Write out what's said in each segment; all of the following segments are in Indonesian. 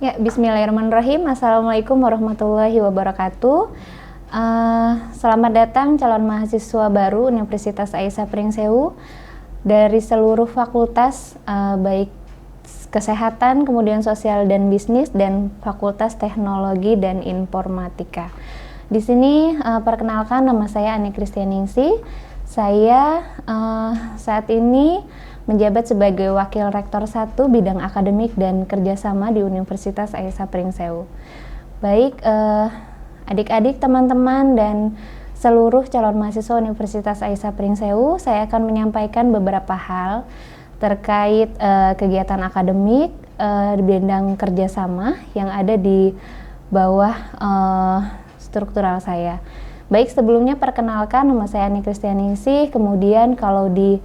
Ya, bismillahirrahmanirrahim. Assalamualaikum warahmatullahi wabarakatuh. Selamat datang calon mahasiswa baru Universitas Aisyah Pringsewu dari seluruh fakultas, baik kesehatan, kemudian sosial dan bisnis, dan fakultas teknologi dan informatika. Di sini perkenalkan, nama saya Ani Kristianingsih. Saya saat ini menjabat sebagai Wakil Rektor 1 Bidang Akademik dan Kerjasama di Universitas Aisyah Pringsewu. Baik, adik-adik, teman-teman, dan seluruh calon mahasiswa Universitas Aisyah Pringsewu, saya akan menyampaikan beberapa hal terkait kegiatan akademik di bidang kerjasama yang ada di bawah struktural saya. Baik, sebelumnya perkenalkan, nama saya Ani Kristianingsih. Kemudian kalau di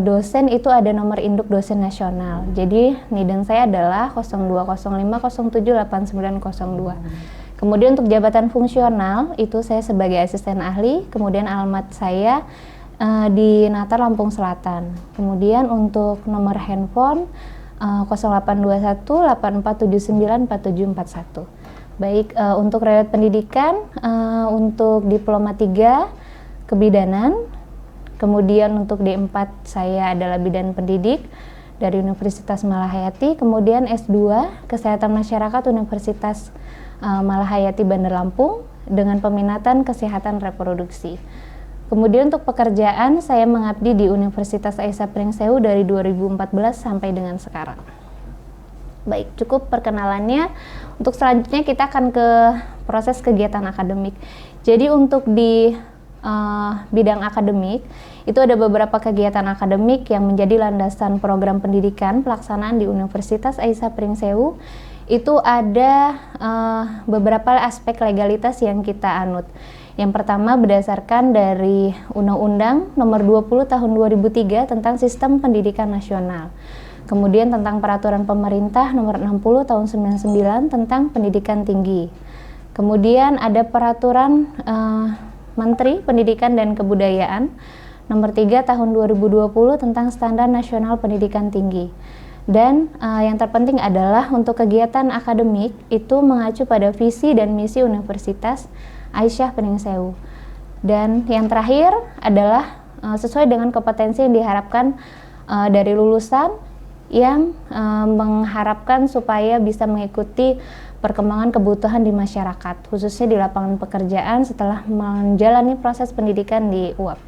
dosen itu ada nomor induk dosen nasional. Jadi NIDN saya adalah 0205078902. Kemudian untuk jabatan fungsional itu saya sebagai asisten ahli. Kemudian alamat saya di Natar, Lampung Selatan. Kemudian untuk nomor handphone 082184794741. Baik, untuk riwayat pendidikan, untuk diploma 3 kebidanan. Kemudian untuk D4 saya adalah bidan pendidik dari Universitas Malahayati. Kemudian S2 Kesehatan Masyarakat Universitas Malahayati Bandar Lampung dengan peminatan kesehatan reproduksi. Kemudian untuk pekerjaan saya mengabdi di Universitas Aisyah Pringsewu dari 2014 sampai dengan sekarang. Baik, cukup perkenalannya. Untuk selanjutnya kita akan ke proses kegiatan akademik. Jadi untuk di bidang akademik itu ada beberapa kegiatan akademik yang menjadi landasan program pendidikan pelaksanaan di Universitas Aisyah Pringsewu. Itu ada beberapa aspek legalitas yang kita anut. Yang pertama berdasarkan dari Undang-Undang Nomor 20 Tahun 2003 tentang Sistem Pendidikan Nasional. Kemudian tentang Peraturan Pemerintah Nomor 60 Tahun 99 tentang Pendidikan Tinggi. Kemudian ada Peraturan Menteri Pendidikan dan Kebudayaan Nomor 3 Tahun 2020 tentang Standar Nasional Pendidikan Tinggi. Dan yang terpenting adalah untuk kegiatan akademik itu mengacu pada visi dan misi Universitas Aisyah Pringsewu. Dan yang terakhir adalah sesuai dengan kompetensi yang diharapkan dari lulusan yang mengharapkan supaya bisa mengikuti perkembangan kebutuhan di masyarakat, khususnya di lapangan pekerjaan setelah menjalani proses pendidikan di UAP.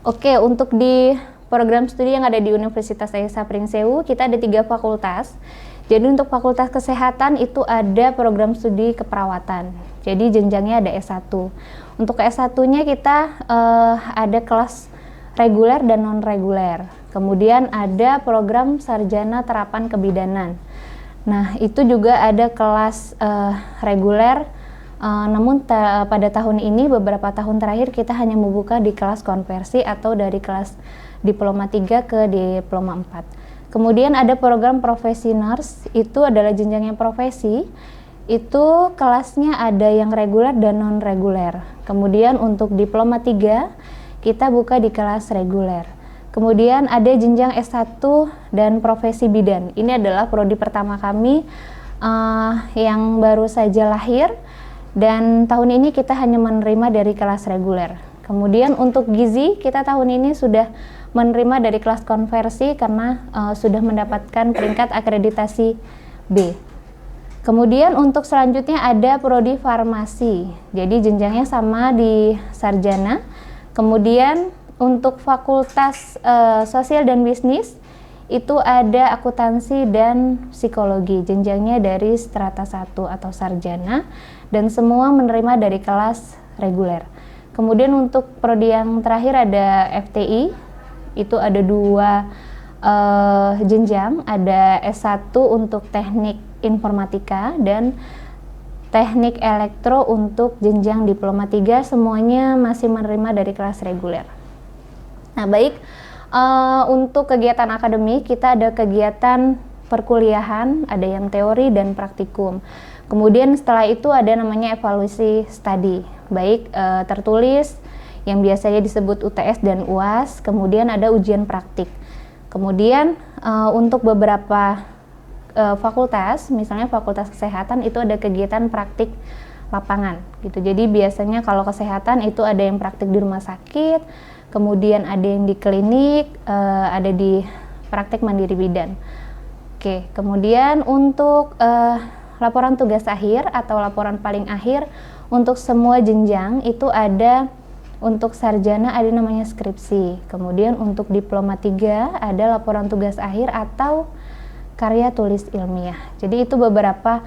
Oke, untuk di program studi yang ada di Universitas Aisyah Pringsewu, kita ada 3 fakultas. Jadi untuk Fakultas Kesehatan itu ada program studi keperawatan. Jadi jenjangnya ada S1. Untuk S1-nya kita ada kelas reguler dan non-reguler. Kemudian ada program sarjana terapan kebidanan. Nah, itu juga ada kelas reguler, namun pada tahun ini, beberapa tahun terakhir kita hanya membuka di kelas konversi atau dari kelas diploma 3 ke diploma 4. Kemudian ada program profesi nurse, itu adalah jenjangnya profesi, itu kelasnya ada yang reguler dan non-reguler. Kemudian untuk diploma 3, kita buka di kelas reguler. Kemudian ada jenjang S1 dan profesi bidan. Ini adalah prodi pertama kami yang baru saja lahir, dan tahun ini kita hanya menerima dari kelas reguler. Kemudian untuk gizi kita tahun ini sudah menerima dari kelas konversi karena sudah mendapatkan peringkat akreditasi B. Kemudian untuk selanjutnya ada prodi farmasi. Jadi jenjangnya sama di sarjana. Kemudian untuk fakultas sosial dan bisnis itu ada akuntansi dan psikologi, jenjangnya dari strata 1 atau sarjana, dan semua menerima dari kelas reguler. Kemudian untuk prodi yang terakhir ada FTI, itu ada 2 jenjang, ada S1 untuk teknik informatika dan teknik elektro untuk jenjang diploma 3, semuanya masih menerima dari kelas reguler. Nah, baik, untuk kegiatan akademik kita ada kegiatan perkuliahan, ada yang teori dan praktikum. Kemudian setelah itu ada namanya evaluasi studi, baik tertulis yang biasanya disebut UTS dan UAS, kemudian ada ujian praktik. Kemudian untuk beberapa fakultas, misalnya fakultas kesehatan itu ada kegiatan praktik lapangan gitu. Jadi biasanya kalau kesehatan itu ada yang praktik di rumah sakit, kemudian ada yang di klinik, ada di praktik mandiri bidan. Oke, kemudian untuk laporan tugas akhir atau laporan paling akhir untuk semua jenjang itu ada. Untuk sarjana ada namanya skripsi. Kemudian untuk diploma 3 ada laporan tugas akhir atau karya tulis ilmiah. Jadi itu beberapa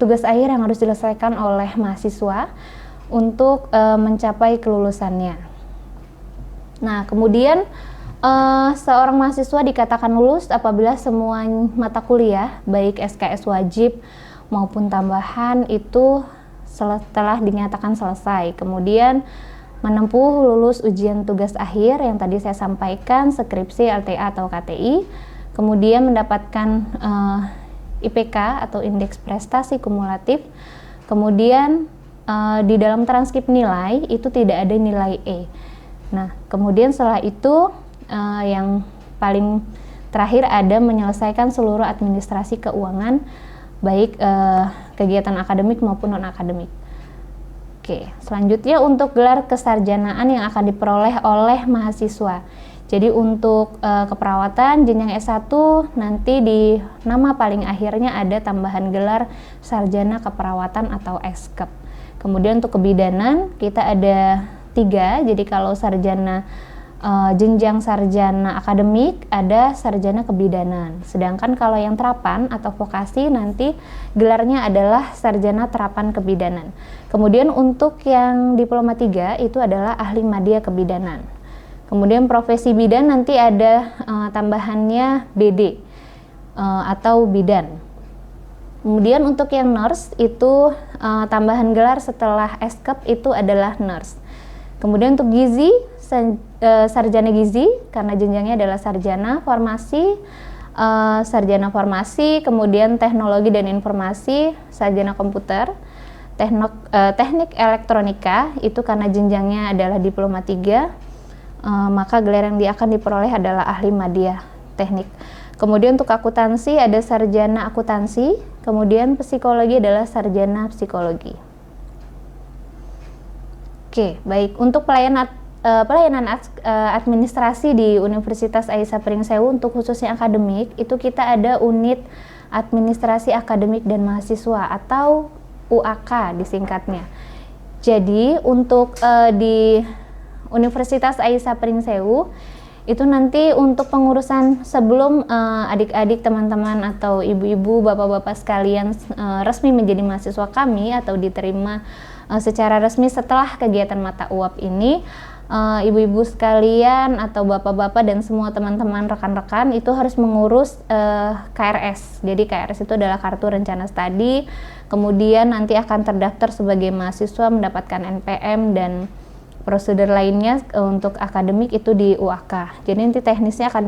tugas akhir yang harus diselesaikan oleh mahasiswa untuk mencapai kelulusannya. Nah, kemudian seorang mahasiswa dikatakan lulus apabila semua mata kuliah, baik SKS wajib maupun tambahan itu setelah dinyatakan selesai. Kemudian menempuh lulus ujian tugas akhir yang tadi saya sampaikan, skripsi, LTA atau KTI. Kemudian mendapatkan IPK atau indeks prestasi kumulatif. Kemudian di dalam transkrip nilai itu tidak ada nilai E. Nah, kemudian setelah itu yang paling terakhir ada menyelesaikan seluruh administrasi keuangan, baik kegiatan akademik maupun non-akademik. Oke, selanjutnya untuk gelar kesarjanaan yang akan diperoleh oleh mahasiswa. Jadi untuk keperawatan jenjang S1 nanti di nama paling akhirnya ada tambahan gelar sarjana keperawatan atau Eskep. Kemudian untuk kebidanan kita ada 3, jadi kalau sarjana jenjang sarjana akademik ada sarjana kebidanan. Sedangkan kalau yang terapan atau vokasi nanti gelarnya adalah sarjana terapan kebidanan. Kemudian untuk yang diploma 3 itu adalah ahli madya kebidanan. Kemudian profesi bidan nanti ada tambahannya BD atau bidan. Kemudian untuk yang nurse itu tambahan gelar setelah Eskep itu adalah nurse. Kemudian untuk gizi, sarjana gizi karena jenjangnya adalah sarjana farmasi, kemudian teknologi dan informasi, sarjana komputer, teknik elektronika itu karena jenjangnya adalah diploma 3, maka gelar yang akan diperoleh adalah ahli madya teknik. Kemudian untuk akuntansi ada sarjana akuntansi, kemudian psikologi adalah sarjana psikologi. Oke, baik. Untuk pelayanan administrasi di Universitas Aisyah Pringsewu untuk khususnya akademik, itu kita ada unit administrasi akademik dan mahasiswa atau UAK disingkatnya. Jadi untuk di Universitas Aisyah Pringsewu itu nanti untuk pengurusan sebelum adik-adik, teman-teman atau ibu-ibu, bapak-bapak sekalian resmi menjadi mahasiswa kami atau diterima secara resmi setelah kegiatan mata uap ini, ibu-ibu sekalian atau bapak-bapak dan semua teman-teman rekan-rekan itu harus mengurus KRS. Jadi KRS itu adalah kartu rencana studi, kemudian nanti akan terdaftar sebagai mahasiswa, mendapatkan NPM dan prosedur lainnya untuk akademik itu di UAK. Jadi nanti teknisnya akan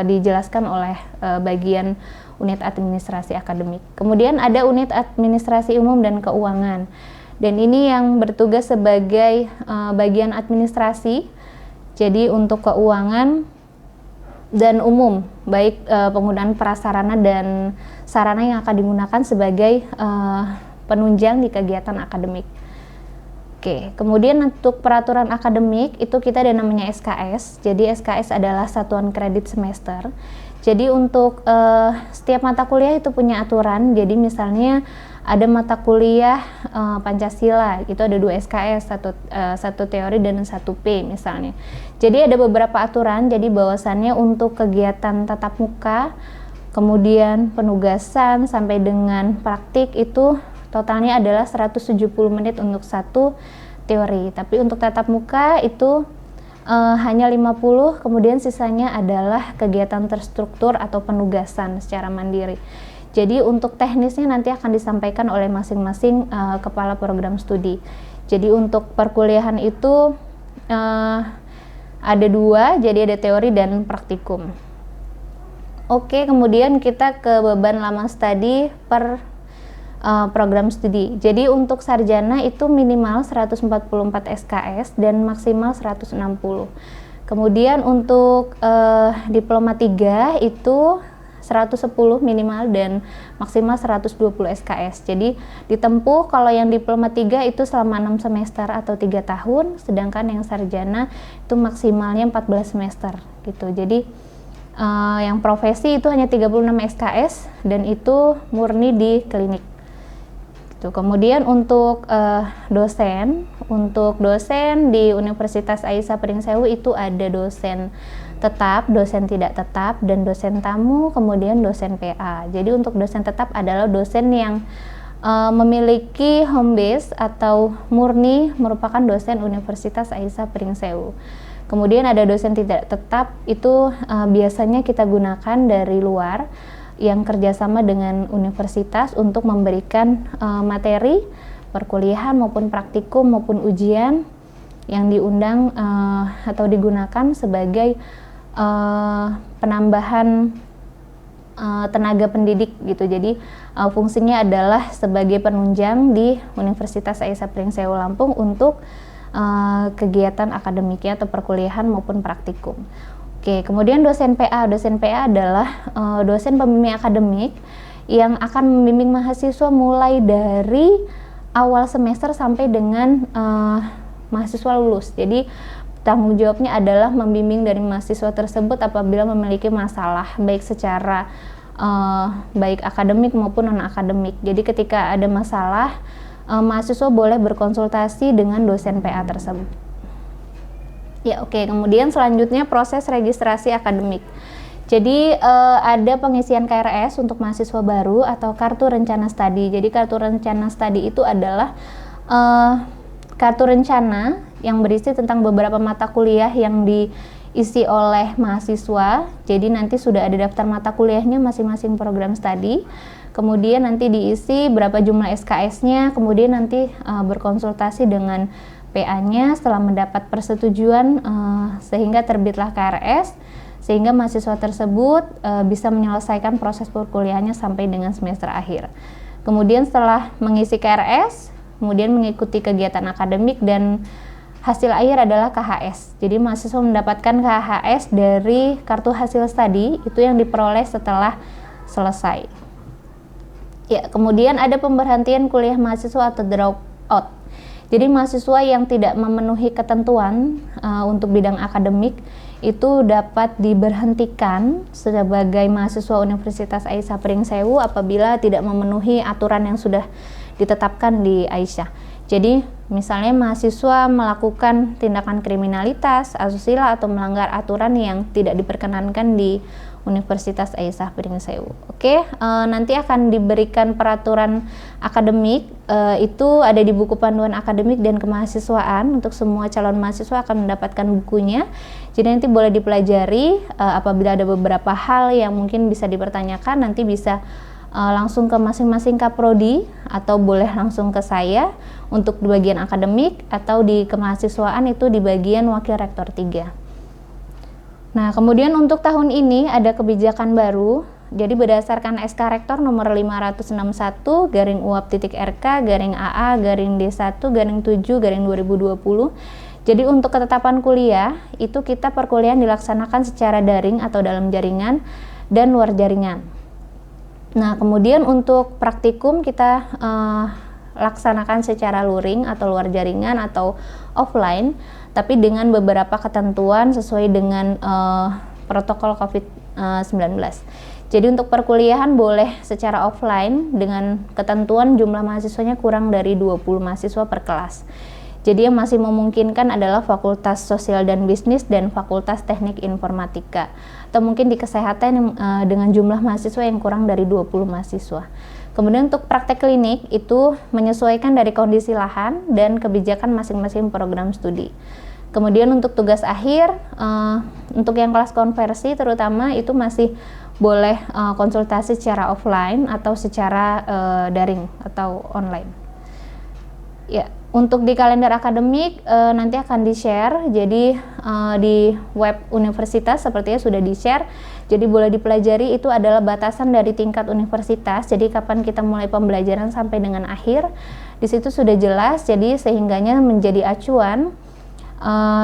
dijelaskan oleh bagian unit administrasi akademik. Kemudian ada unit administrasi umum dan keuangan. Dan ini yang bertugas sebagai bagian administrasi. Jadi untuk keuangan dan umum, baik penggunaan prasarana dan sarana yang akan digunakan sebagai penunjang di kegiatan akademik. Oke, kemudian untuk peraturan akademik itu kita ada namanya SKS. Jadi SKS adalah satuan kredit semester. Jadi untuk setiap mata kuliah itu punya aturan. Jadi misalnya ada mata kuliah Pancasila, itu ada 2 SKS, satu teori dan 1 P misalnya. Jadi ada beberapa aturan, jadi bahwasannya untuk kegiatan tatap muka, kemudian penugasan sampai dengan praktik itu totalnya adalah 170 menit untuk 1 teori. Tapi untuk tatap muka itu hanya 50, kemudian sisanya adalah kegiatan terstruktur atau penugasan secara mandiri. Jadi untuk teknisnya nanti akan disampaikan oleh masing-masing kepala program studi. Jadi untuk perkuliahan itu ada 2, jadi ada teori dan praktikum. Oke, kemudian kita ke beban lama studi per program studi. Jadi untuk sarjana itu minimal 144 SKS dan maksimal 160. Kemudian untuk diploma 3 itu 110 minimal dan maksimal 120 SKS. Jadi ditempuh kalau yang diploma 3 itu selama 6 semester atau 3 tahun, sedangkan yang sarjana itu maksimalnya 14 semester gitu. Jadi yang profesi itu hanya 36 SKS dan itu murni di klinik. Gitu. Kemudian untuk dosen di Universitas Aisyah Pringsewu itu ada dosen tetap, dosen tidak tetap, dan dosen tamu, kemudian dosen PA. Jadi untuk dosen tetap adalah dosen yang memiliki home base atau murni merupakan dosen Universitas Aisyah Pringsewu. Kemudian ada dosen tidak tetap, itu biasanya kita gunakan dari luar yang kerjasama dengan universitas untuk memberikan materi perkuliahan maupun praktikum maupun ujian yang diundang atau digunakan sebagai penambahan tenaga pendidik gitu. Jadi fungsinya adalah sebagai penunjang di Universitas Aisyah Pringsewu Lampung untuk kegiatan akademiknya atau perkuliahan maupun praktikum. Oke, kemudian dosen PA. Dosen PA adalah dosen pembimbing akademik yang akan membimbing mahasiswa mulai dari awal semester sampai dengan mahasiswa lulus. Jadi tanggung jawabnya adalah membimbing dari mahasiswa tersebut apabila memiliki masalah baik secara baik akademik maupun non akademik. Jadi ketika ada masalah, mahasiswa boleh berkonsultasi dengan dosen PA tersebut. Ya, oke. Kemudian selanjutnya proses registrasi akademik. Jadi ada pengisian KRS untuk mahasiswa baru atau kartu rencana studi. Jadi kartu rencana studi itu adalah kartu rencana yang berisi tentang beberapa mata kuliah yang diisi oleh mahasiswa. Jadi nanti sudah ada daftar mata kuliahnya masing-masing program studi. Kemudian nanti diisi berapa jumlah SKS-nya, kemudian nanti berkonsultasi dengan PA-nya setelah mendapat persetujuan sehingga terbitlah KRS, sehingga mahasiswa tersebut bisa menyelesaikan proses perkuliahannya sampai dengan semester akhir. Kemudian setelah mengisi KRS, kemudian mengikuti kegiatan akademik dan hasil akhir adalah KHS. Jadi mahasiswa mendapatkan KHS dari kartu hasil studi itu yang diperoleh setelah selesai. Ya, kemudian ada pemberhentian kuliah mahasiswa atau drop out. Jadi mahasiswa yang tidak memenuhi ketentuan untuk bidang akademik itu dapat diberhentikan sebagai mahasiswa Universitas Aisyah Pringsewu apabila tidak memenuhi aturan yang sudah ditetapkan di Aisyah. Jadi misalnya mahasiswa melakukan tindakan kriminalitas, asusila atau melanggar aturan yang tidak diperkenankan di Universitas Aisyah Pringsewu. Oke, nanti akan diberikan peraturan akademik, itu ada di buku panduan akademik dan kemahasiswaan. Untuk semua calon mahasiswa akan mendapatkan bukunya. Jadi nanti boleh dipelajari, apabila ada beberapa hal yang mungkin bisa dipertanyakan, nanti bisa langsung ke masing-masing kaprodi atau boleh langsung ke saya untuk di bagian akademik, atau di kemahasiswaan itu di bagian wakil rektor 3. Nah, kemudian untuk tahun ini ada kebijakan baru. Jadi berdasarkan SK Rektor nomor 561 garing UAP.RK/AA/D1-7/2020. Jadi untuk ketetapan kuliah itu kita perkuliahan dilaksanakan secara daring atau dalam jaringan dan luar jaringan. Nah, kemudian untuk praktikum kita laksanakan secara luring atau luar jaringan atau offline, tapi dengan beberapa ketentuan sesuai dengan protokol COVID-19. Jadi untuk perkuliahan boleh secara offline dengan ketentuan jumlah mahasiswanya kurang dari 20 mahasiswa per kelas. Jadi yang masih memungkinkan adalah Fakultas Sosial dan Bisnis dan Fakultas Teknik Informatika. Atau mungkin di kesehatan dengan jumlah mahasiswa yang kurang dari 20 mahasiswa. Kemudian untuk praktek klinik itu menyesuaikan dari kondisi lahan dan kebijakan masing-masing program studi. Kemudian untuk tugas akhir, untuk yang kelas konversi terutama itu masih boleh konsultasi secara offline atau secara daring atau online. Ya, untuk di kalender akademik nanti akan di-share, jadi di web universitas sepertinya sudah di-share. Jadi boleh dipelajari, itu adalah batasan dari tingkat universitas. Jadi kapan kita mulai pembelajaran sampai dengan akhir, di situ sudah jelas. Jadi sehingganya menjadi acuan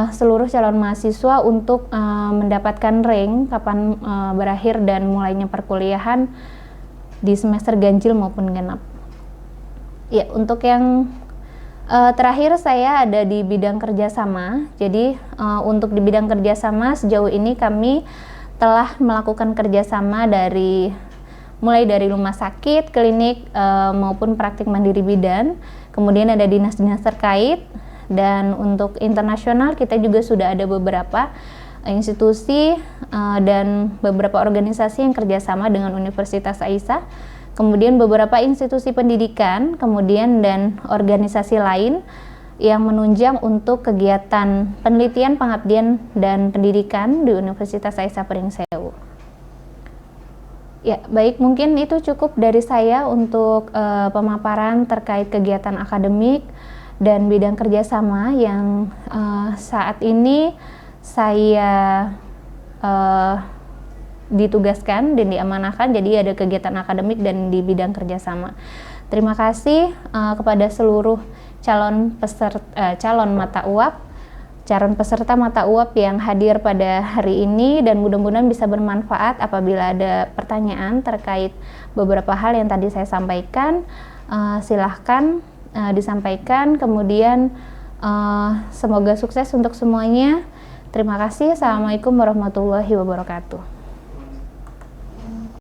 seluruh calon mahasiswa untuk mendapatkan rank kapan berakhir dan mulainya perkuliahan di semester ganjil maupun genap. Ya, untuk yang terakhir saya ada di bidang kerjasama. Jadi untuk di bidang kerjasama sejauh ini kami telah melakukan kerjasama mulai dari rumah sakit, klinik maupun praktik mandiri bidan. Kemudian ada dinas-dinas terkait, dan untuk internasional kita juga sudah ada beberapa institusi dan beberapa organisasi yang kerjasama dengan Universitas Aisyah. Kemudian beberapa institusi pendidikan, kemudian dan organisasi lain yang menunjang untuk kegiatan penelitian, pengabdian, dan pendidikan di Universitas Aisyah Pringsewu. Ya, baik, mungkin itu cukup dari saya untuk pemaparan terkait kegiatan akademik dan bidang kerjasama yang saat ini saya ditugaskan dan diamanahkan. Jadi ada kegiatan akademik dan di bidang kerjasama. Terima kasih kepada seluruh calon peserta mata uap yang hadir pada hari ini, dan mudah-mudahan bisa bermanfaat. Apabila ada pertanyaan terkait beberapa hal yang tadi saya sampaikan, silahkan disampaikan. Kemudian semoga sukses untuk semuanya. Terima kasih. Assalamualaikum warahmatullahi wabarakatuh.